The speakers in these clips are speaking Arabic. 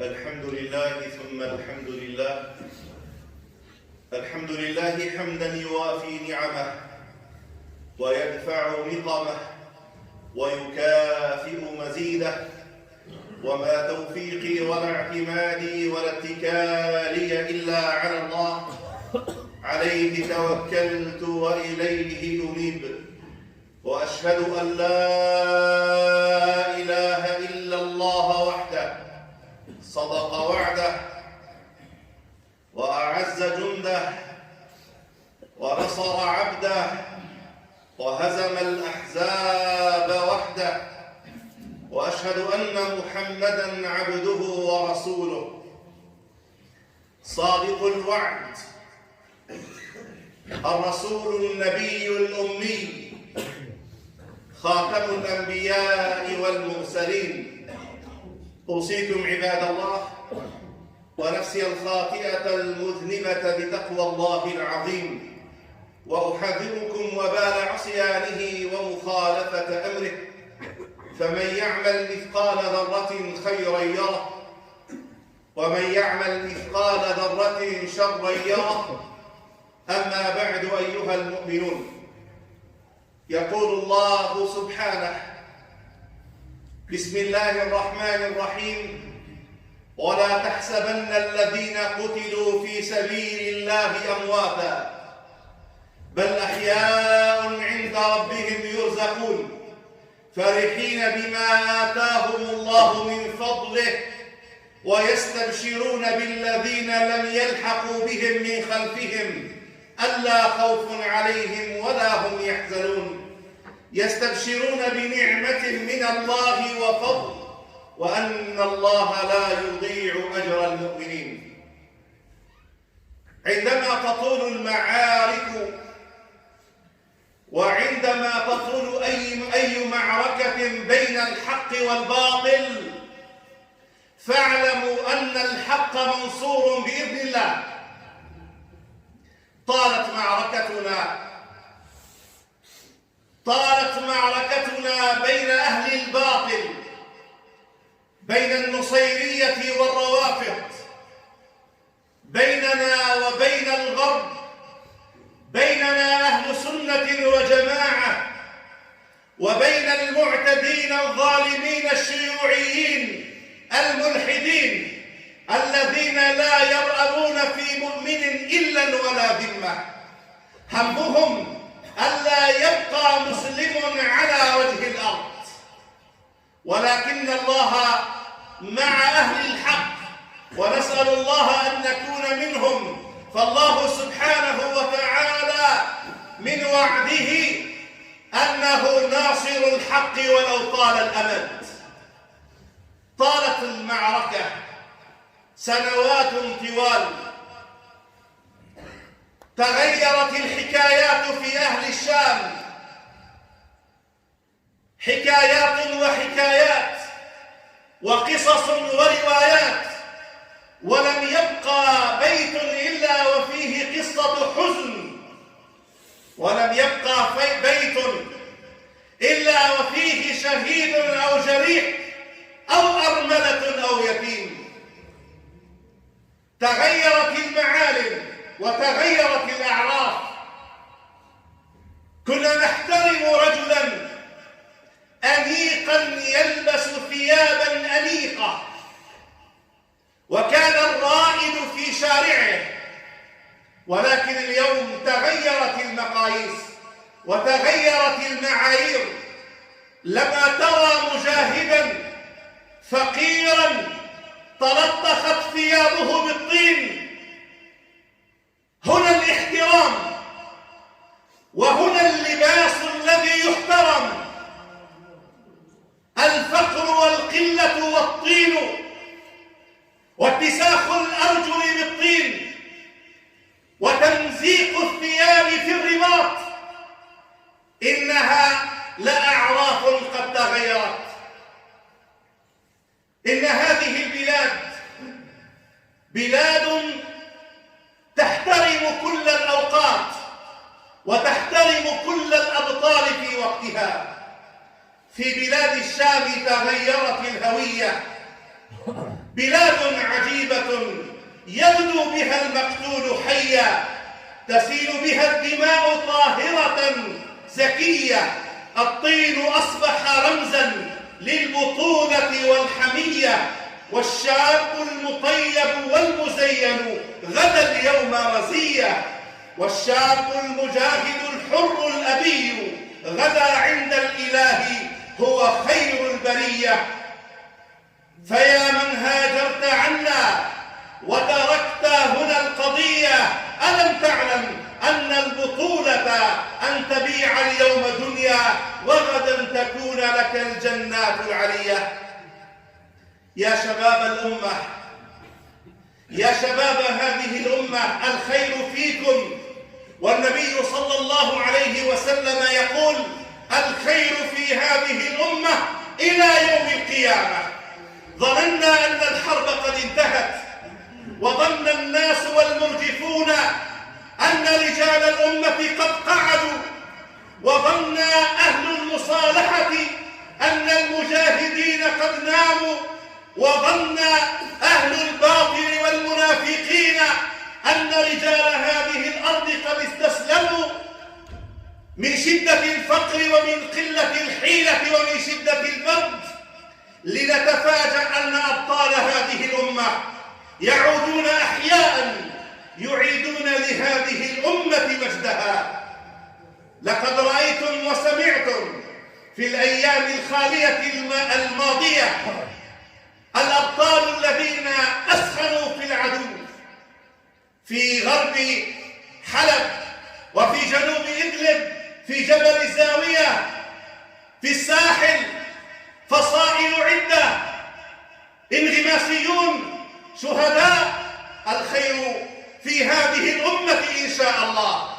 الحمد لله ثم الحمد لله. الحمد لله حمدا يوافي نعمه ويدفع نقمه ويكافئ مزيده، وما توفيقي ولا اعتمادي ولا اتكالي إلا على الله، عليه توكلت وإليه أنيب، وأشهد أن لا إله إلا الله وحده صدق وعده وأعز جنده ونصر عبده وهزم الأحزاب وحده، وأشهد أن محمدًا عبده ورسوله صادق الوعد، الرسول النبي الأمي، خاتم الأنبياء والمرسلين. أوصيكم عباد الله ونفسي الخاطئة المذنبة بتقوى الله العظيم، وأحذركم وبال عصيانه ومخالفة أمره، فمن يعمل مثقال ذرة خيرا يره، ومن يعمل مثقال ذرة شرا يره. أما بعد أيها المؤمنون، يقول الله سبحانه: بسم الله الرحمن الرحيم: ولا تحسبن الذين قتلوا في سبيل الله أمواتا بل أحياء عند ربهم يرزقون فرحين بما آتاهم الله من فضله ويستبشرون بالذين لم يلحقوا بهم من خلفهم ألا خوف عليهم ولا هم يحزنون يستبشرون بنعمة من الله وفضل وأن الله لا يضيع أجر المؤمنين. عندما تطول المعارك وعندما تطول أي معركة بين الحق والباطل، فاعلموا أن الحق منصور بإذن الله. طالت معركتنا بين أهل الباطل، بين النصيرية والروافض، بيننا وبين الغرب، بيننا أهل سنة وجماعة، وبين المعتدين الظالمين الشيوعيين الملحدين الذين لا يرأبون في مؤمن إلا ولا ذمة، همهم ألا يبقى مسلم على وجه الأرض. ولكن الله مع أهل الحق، ونسأل الله أن نكون منهم، فالله سبحانه وتعالى من وعده أنه ناصر الحق ولو طال الأمد. طالت المعركة سنوات طوال، تغيرت الحكايات في أهل الشام، حكايات وحكايات وقصص وروايات، ولم يبقى بيت إلا وفيه قصة حزن، ولم يبقى بيت إلا وفيه شهيد أو جريح أو أرملة أو يتيم. تغيرت المعالم وتغيرت الأعراف. كنا نحترم رجلا أنيقا يلبس ثيابا أنيقة، وكان الرائد في شارعه، ولكن اليوم تغيرت المقاييس وتغيرت المعايير. لما ترى مجاهدا فقيرا تلطخت ثيابه بالطين، هنا الاحترام وهنا اللباس الذي يحترم. الفقر والقلة والطين واتساخ الأرجل بالطين وتمزيق الثياب في الرباط، إنها لأعراف قد تغيرت. إن هذه البلاد بلاد تحترم كل الأوقات وتحترم كل الأبطال في وقتها. في بلاد الشام تغيرت الهوية بلاد عجيبة يغدو بها المقتول حيا، تسيل بها الدماء طاهرة زكية، الطين أصبح رمزا للبطولة والحمية، والشاب المطيب والمزين غدا اليوم رزية، والشاب المجاهد الحر الأبي غدا عند الإله هو خير البرية. فيا من هاجرت عنا وتركت هنا القضية، ألم تعلم أن البطولة أن تبيع اليوم دنيا وغدا تكون لك الجنات العلية. يا شباب الأمة، يا شباب هذه الأمة، الخير فيكم، والنبي صلى الله عليه وسلم يقول: الخير في هذه الأمة إلى يوم القيامة. ظننا أن الحرب قد انتهت، وظن الناس والمرجفون أن رجال الأمة قد قعدوا، وظن أهل المصالحة أن المجاهدين قد ناموا، وظن أهل الباطل والمنافقين أن رجال هذه الأرض قد استسلموا من شدة الفقر ومن قلة الحيلة ومن شدة البرد، لنتفاجأ أن أبطال هذه الأمة يعودون أحياء يعيدون لهذه الأمة مجدها. لقد رأيتم وسمعتم في الأيام الخالية الماضية الأبطال الذين أسخنوا في العدو في غرب حلب، وفي جنوب إدلب، في جبل الزاوية، في الساحل، فصائل عدة، انغماسيون، شهداء. الخير في هذه الأمة إن شاء الله.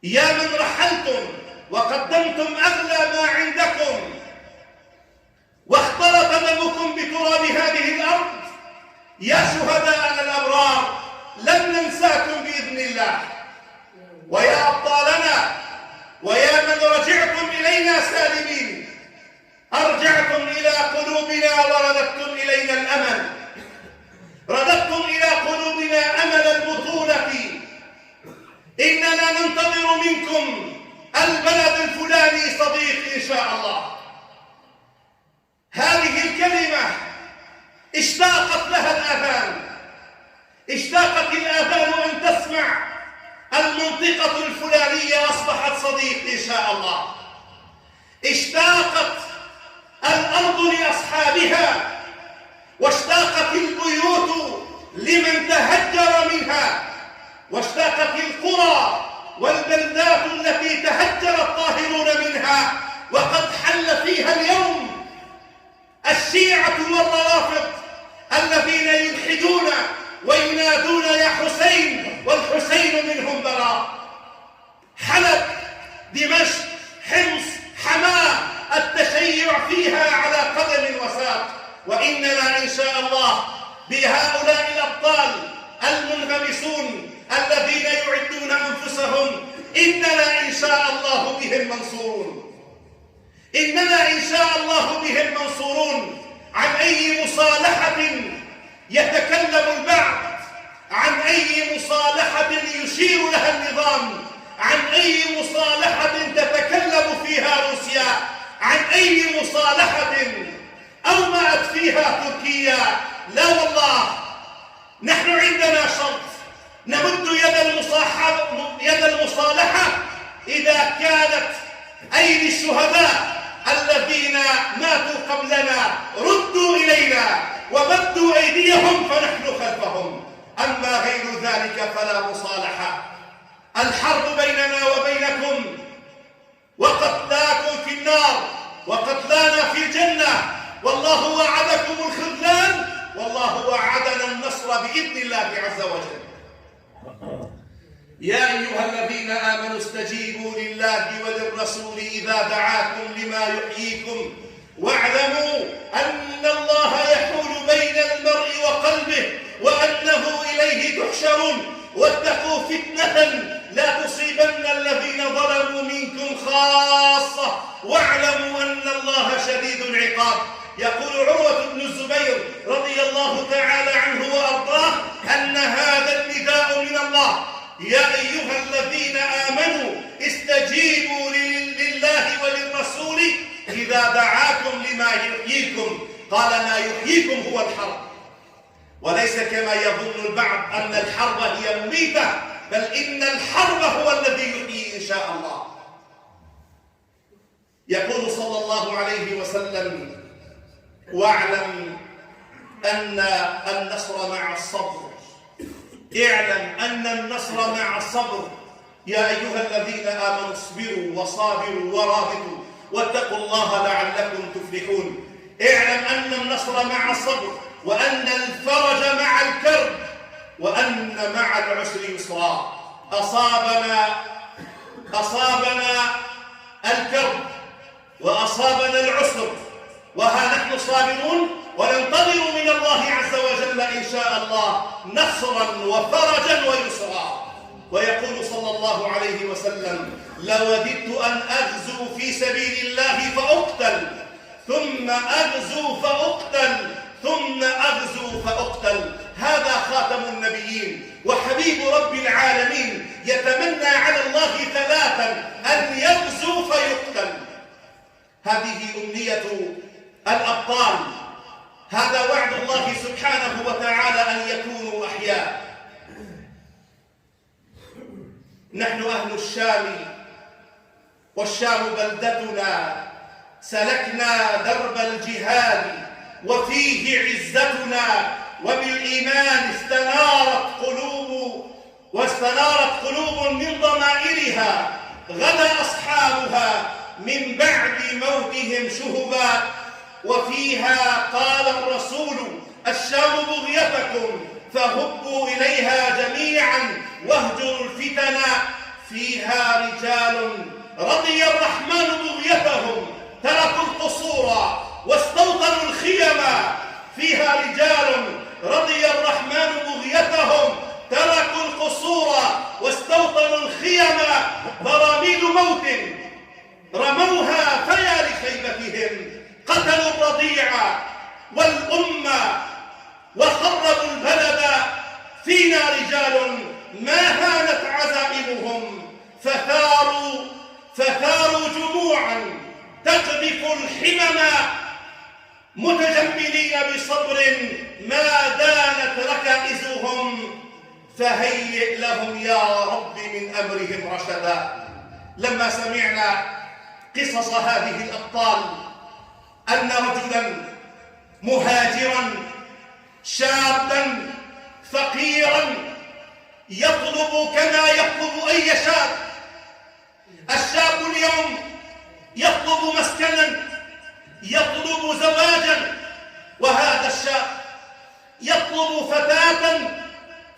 يا من رحلتم وقدمتم أغلى ما عندكم واختلط دمكم بتراب هذه الأرض، يا شهداءنا الأبرار، لن ننساكم بإذن الله. ويا أبطالنا، ويا من رجعتم إلينا سالمين، أرجعتم إلى قلوبنا ورددتم إلينا الأمل، رددتم إلى قلوبنا أمل البطولة. إننا ننتظر منكم البلد الفلاني صديق إن شاء الله. هذه الكلمة اشتاقت لها الآذان، اشتاقت الآذان أن تسمع المنطقة الفلانية أصبحت صديق إن شاء الله. اشتاقت الأرض لأصحابها، واشتاقت البيوت لمن تهجر منها، واشتاقت القرى والبلدات التي تهجر الطاهرون منها، وقد حل فيها اليوم الشيعة والروافض الذين يلحدون وينادون يا حسين، والحسين منهم براء. حلب، دمشق، حمص، حماة، التشيع فيها على قدم وساق. وإننا إن شاء الله بهؤلاء الأبطال المنغمسون الذين يعدون أنفسهم، إننا إن شاء الله بهم منصورون. إننا إن شاء الله بهم منصورون. عن أي مصالحة يتكلم البعض، عن أي مصالحة يشير لها النظام، عن أي مصالحة تتكلم فيها روسيا، عن أي مصالحة أومأت فيها تركيا. لا والله، نحن عندنا شرط، نمد يد المصالحة إذا كانت أيدي الشهداء الذين ماتوا قبلنا ردوا إلينا ومدوا أيديهم فنحن خلفهم. أما غير ذلك فلا مصالحة. الحرب بيننا وبينكم، وقتلاكم في النار وقتلانا في الجنة، والله وعدكم الخذلان، والله وعدنا النصر بإذن الله عز وجل. يا أيها الذين آمنوا استجيبوا لله وللرسول إذا دعاكم لما يحييكم، واعلموا أن الله يحول بين المرء وقلبه وأنه إليه تحشرون. واتقوا فتنة لا تصيبن الذين ظلموا منكم خاصة، واعلموا أن الله شديد العقاب. يقول عروة بن الزبير رضي الله تعالى عنه وأرضاه أن هذا النداء من الله: يا أيها الذين آمنوا استجيبوا لله وللرسول إذا دعاكم لما يحييكم. قال: ما يحييكم هو الحرب، وليس كما يظن البعض أن الحرب هي مميتة، بل إن الحرب هو الذي يحيي إن شاء الله. يقول صلى الله عليه وسلم: واعلم أن النصر مع الصبر. اعلم أن النصر مع الصبر. يا أيها الذين آمنوا اصبروا وصابروا ورابطوا واتقوا الله لعلكم تفلحون. اعلم أن النصر مع الصبر، وأن الفرج مع الكرب، وأن مع العسر يسرا. أصابنا الكرب وأصابنا العسر، وها نحن صابرون وننتظر من الله عز وجل إن شاء الله نصرا وفرجا ويسرا. ويقول صلى الله عليه وسلم: لوددت أن أغزو في سبيل الله فأقتل، ثم أغزو فأقتل، ثم أغزو فأقتل. هذا خاتم النبيين وحبيب رب العالمين يتمنى على الله ثلاثا: أن يغزو فيقتل. هذه أمنية الأبطال، هذا وعد الله سبحانه وتعالى أن يكونوا أحياء. نحن أهل الشام، والشام بلدتنا، سلكنا درب الجهاد وفيه عزتنا، وبالإيمان واستنارت قلوب من ضمائرها. غدا أصحابها من بعد موتهم شهبا، وفيها قال الرسول: الشام بغيتكم فهبوا إليها جميعا واهجروا الفتن. فيها رجال رضي الرحمن بغيتهم تركوا القصور واستوطنوا الخيم. فيها رجال رضي الرحمن بغيتهم تركوا القصور واستوطنوا الخيم. براميل موت رموها فيا لخيبتهم، قتلوا الرضيع والأمة وخربوا البلد. فينا رجال ما هانت عزائمهم، فثاروا جموعا تقذف الحمم، متجملين بصبر ما دانت ركائزهم. فهيئ لهم يا رب من أمرهم رشدا. لما سمعنا قصص هذه الأبطال، أن رجلا مهاجرا شابا فقيرا يطلب كما يطلب أي شاب. الشاب اليوم يطلب مسكنا، يطلب زواجا، وهذا الشاب يطلب فتاة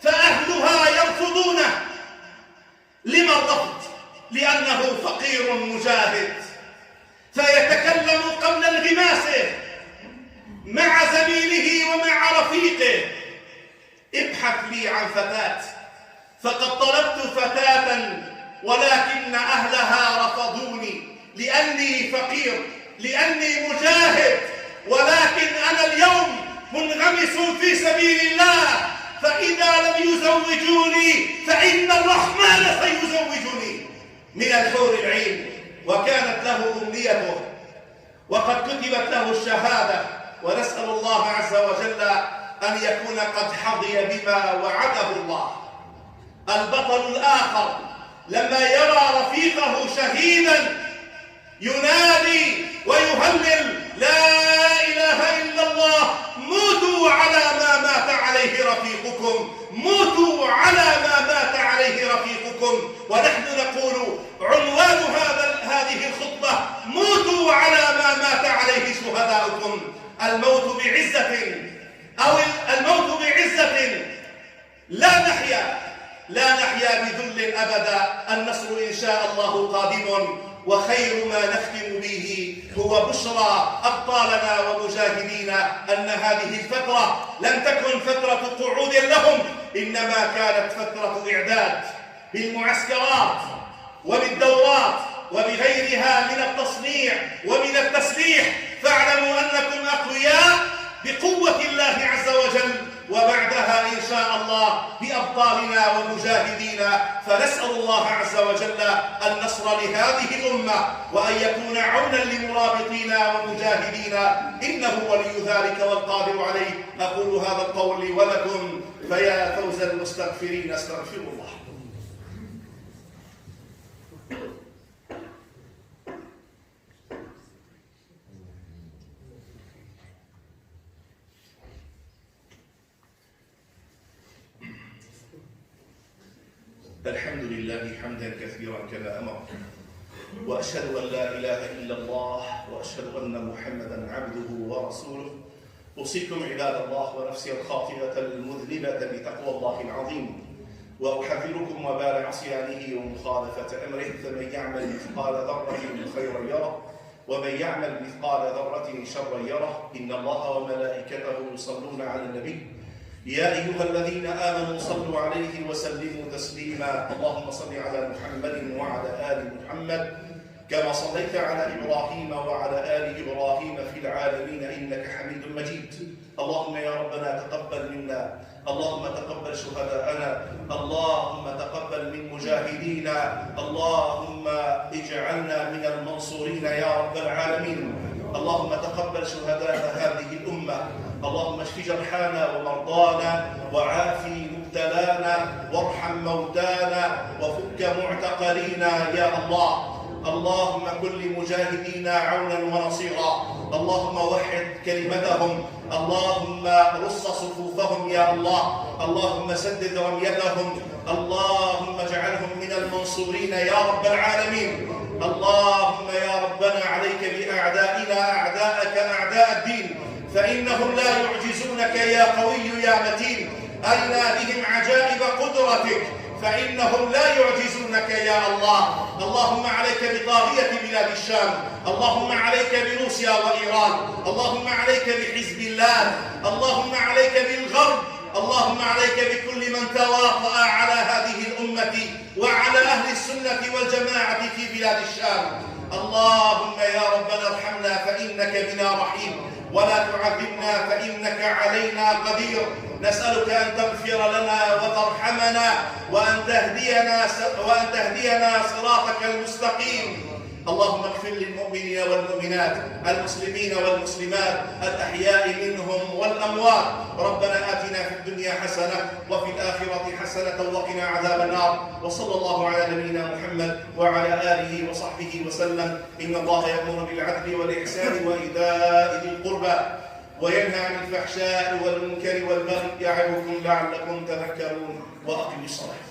فأهلها يرفضونه. لما الرفض؟ لأنه فقير مجاهد، فيتكلم قبل انغماسه مع زميله ومع رفيقه: ابحث لي عن فتاة، فقد طلبت فتاة ولكن أهلها رفضوني لأني فقير، لأني مجاهد، ولكن أنا اليوم منغمس في سبيل الله، فإذا لم يزوجوني فإن الرحمن سيزوجني من الحور العين. وكانت له أمنيته وقد كتبت له الشهادة، ونسأل الله عز وجل أن يكون قد حظي بما وعده الله. البطل الآخر لما يرى رفيقه شهيدا ينادي ويهلل: لا إله إلا الله، موتوا على ما مات عليه رفيقكم، موتوا على ما مات عليه رفيقكم. ونحن نقول عنوان هذه الخطبة: موتوا على ما مات عليه شهداؤكم. الموت بعزة، أو الموت بعزة، لا نحيا بذل أبدا. النصر إن شاء الله قادم، وخير ما نختم به هو بشرى أبطالنا ومجاهدينا أن هذه الفترة لم تكن فترة قعود لهم، إنما كانت فترة إعداد بالمعسكرات وبالدورات وبغيرها من التصنيع ومن التسليح. فاعلموا أنكم أقوياء وجل، وبعدها إن شاء الله بأبطالنا ومجاهدينا. فنسأل الله عز وجل النصر لهذه الأمة، وأن يكون عونا لمرابطينا ومجاهدينا، إنه ولي ذلك والقادر عليه. أقول هذا القول لي ولكم، فيا فوز المستغفرين، استغفروا الله. الحمد لله حمدا كثيرا كما أمر، وأشهد أن لا إله إلا الله، وأشهد أن محمدا عبده ورسوله. أوصيكم عباد الله ونفسي الخاطئة المذنبة بتقوى الله العظيم، وأحذركم وبال عصيانه ومخالفة أمره. فمن يعمل مثقال ذرة خيرا يره، ومن يعمل مثقال ذرة شرا يره. إن الله وملائكته يصلون على النبي، يا أيها الذين آمنوا صلوا عليه وسلموا تسليما. اللهم صل على محمد وعلى آل محمد كما صليت على إبراهيم وعلى آل إبراهيم في العالمين إنك حميد مجيد. اللهم يا ربنا تقبل منا، اللهم تقبل شهداءنا، اللهم تقبل من مجاهدينا، اللهم اجعلنا من المنصورين يا رب العالمين. اللهم تقبل شهداء هذه الأمة، اللهم اشف جرحانا ومرضانا، وعافي مبتلانا، وارحم موتانا، وفك معتقلينا يا الله. اللهم كن لمجاهدينا عونا ونصيرا، اللهم وحد كلمتهم، اللهم رص صفوفهم يا الله، اللهم سدد رميتهم، اللهم اجعلهم من المنصورين يا رب العالمين. اللهم يا ربنا عليك بأعدائنا أعداءك أعداء الدين، فإنهم لا يعجزونك يا قوي يا متين. أرنا بهم عجائب قدرتك، فإنهم لا يعجزونك يا الله. اللهم عليك بطاغية بلاد الشام، اللهم عليك بروسيا وإيران، اللهم عليك بحزب الله، اللهم عليك بالغرب، اللهم عليك بكل من تواطأ على هذه الأمة وعلى أهل السنة والجماعة في بلاد الشام. اللهم يا ربنا ارحمنا فإنك بنا رحيم، ولا تعذبنا فإنك علينا قدير. نسألك أن تغفر لنا وترحمنا، وأن تهدينا صراطك المستقيم. اللهم اغفر للمؤمنين والمؤمنات، المسلمين والمسلمات، الأحياء منهم والأموات. ربنا آتنا في الدنيا حسنة وفي الآخرة حسنة وقنا عذاب النار. وصلى الله على نبينا محمد وعلى آله وصحبه وسلم. إن الله يأمر بالعدل والإحسان وإيتاء ذي القربى، وينهى عن الفحشاء والمنكر والبغي، يعظكم لعلكم تذكرون. وأقم الصلاة.